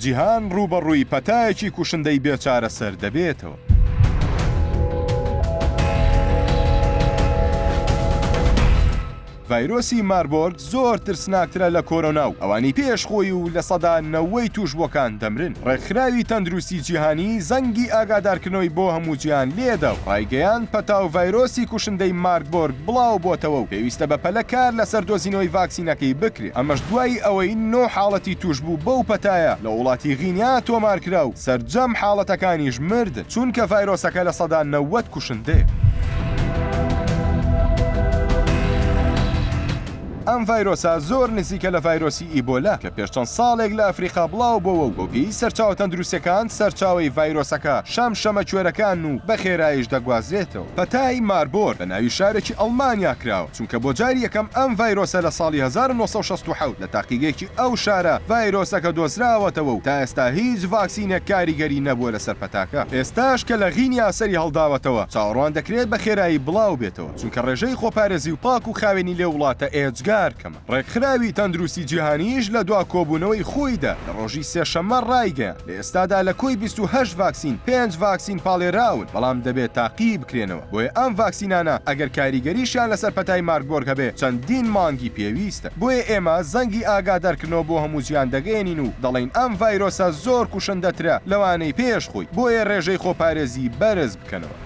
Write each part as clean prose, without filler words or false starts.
جیهان ڕوبەڕووی پەتایەکی کوشندەی بێچارەسەر دەبێتەوە. ڤایرۆسی ماربۆرگ زۆر ترسناکترە لە کۆرۆنا و ئەوانی پێشخۆی و لە سەدا 90 توشبووەکان دەمرن. ڕێکخراوی تەندروستی جیهانی زەنگی ئاگادارکردنەوەی بۆ هەموو جیهان لێدا و ڕایگەیان پەتا و ڤایرۆسی کوشندەی ماربۆرگ بڵاو بۆتەوە و پێویستە بە پەلەکار لەسەر دۆزینەوەی ڤاکسینەکەی بکرێت. ئەمەش دوای ئەوەی 9 حاڵەتی توشبوو بەو پەتایە لە وڵاتی غینیا تۆمارکرا و سەرجەم حاڵەتەکانیش مرد چونکە ڤایرۆسەکە لە سەدا 90 کوشندەیە. ئەم ڤایرۆسە زۆر نزیکە لە ڤایرۆسی ئیبۆلا کە پێش چەند ساڵێک لە ئەفریقا بڵاو بۆەوە و بۆ پێی سەرچاوە تەندروستیەکان سەرچاوی ڤایرۆسەکە شەمە کوێرەکان و بە خێراییش دەگوازرێتەوە. پەتای ماربۆرگ بە ناوی شارێکی ئەڵمانیا کراوە چونکە بۆ جاری یەکەم ئەم ڤایرۆسە لە ساڵی 1967 لە تاقیگێکی ئەو شارە ڤایرۆسەکە دۆزراوەتەوە و تا ئێستا هیچ ڤاکسینێک کاریگەری نەبووە لەسەر پەتاکە. ئێستاش کە لە غینیا سەری هەڵداوەتەوە چاوەڕوان دەکرێت بە خێرایی بڵاو بێتەوە چونکە ڕێژەی خۆپارێزی و پاک و خاوێنی لێ وڵاتە ئێجگار کەمە. ڕێکخراوی تەندروستی جیهانیش لە دوا کۆبوونەوەی خۆیدا لە ڕۆژی سێشەممە ڕایگەیاند لە ئێستادا لە کۆی 28 ڤاکسین 5 ڤاکسین پاڵێراون بەڵام دەبێت تاقی بکرێنەوە بۆیە ئەم ڤاکسینانە ئەگەر کاریگەریشیان لەسەر پەتای ماربۆرگ هەبێ چەندین مانگی پێویستە. بۆیە ئێمە زەنگی ئاگادارکردنەوە بۆ هەموو جیهان دەگەێنین و دەڵێن ئەم ڤایرۆسە زۆر کوشندەترە لەوانەی پێش خۆی بۆیە ڕێژەی خۆپارێزی بەرز بکەنەوە.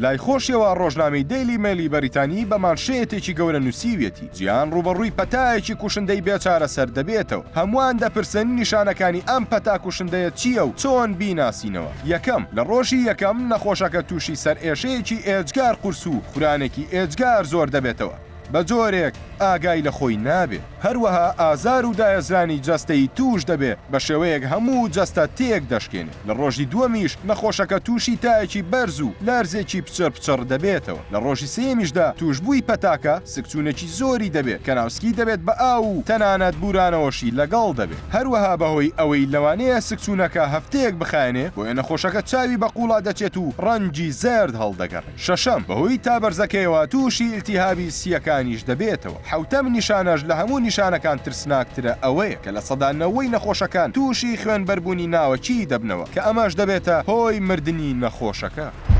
لای خۆشیەوە ڕۆژنامەی دەیلی مێلی بەریتانی بە مانشێتێکی گەورە نووسیوێتی جیهان ڕوبەڕووی پەتایەکی کوشندەی بێچارەسەر دەبێتەوە. هەمووان دەپرسن نیشانەکانی ئەم پەتا کوشندەیە چییە و چۆن بیناسینەوە. یەکەم لە ڕۆژی یەکەم نەخۆشەکە تووشی سەر ئێشەیەکی ئێجگار قورس و خورانێکی ئێجگار زۆر دەبێتەوە بە جۆرێک ئاگای لە خۆی نابێت. هەروەها ئازار و دایەزرانی جەستەی توش دەبێت بە شێوەیەک هەموو جەستە تێک دەشکێنێت. لە ڕۆژی دووەمیش نەخۆشەکە تووشی تایەکی بەرز و لارزێکی پچڕ دەبێتەوە. لە ڕۆژی سێمیشدا توشبووی پەتاکە سکچوونێکی زۆری دەبێت کە ناوسکی دەبێت بە ئاو و تەنانەت بورانەوەشی لەگەڵ دەبێت. هەروەها بەهۆی ئەوەی لەوانەیە سکچوونەکە هەفتەیەک بخایێنێ بۆیە نەخۆشەکە چاوی بە قوڵا دەچێت و ڕەنگی زەرد هەڵدەگەڕێت. شەشەم بەهۆی تابەرزەکەیەوە تووشی ئیلتیهابی سیەکانیش دەبێتەوە. حوتەم نیشانەش لە هەموو نیشانەکان ترسناکترە ئەوەیە کە لە سەدا 90 نەخۆشەکان تووشی خوێنبەربوونی ناوەکی دەبنەوە کە ئەمەش دەبێتە هۆی مردنی نەخۆشەکە.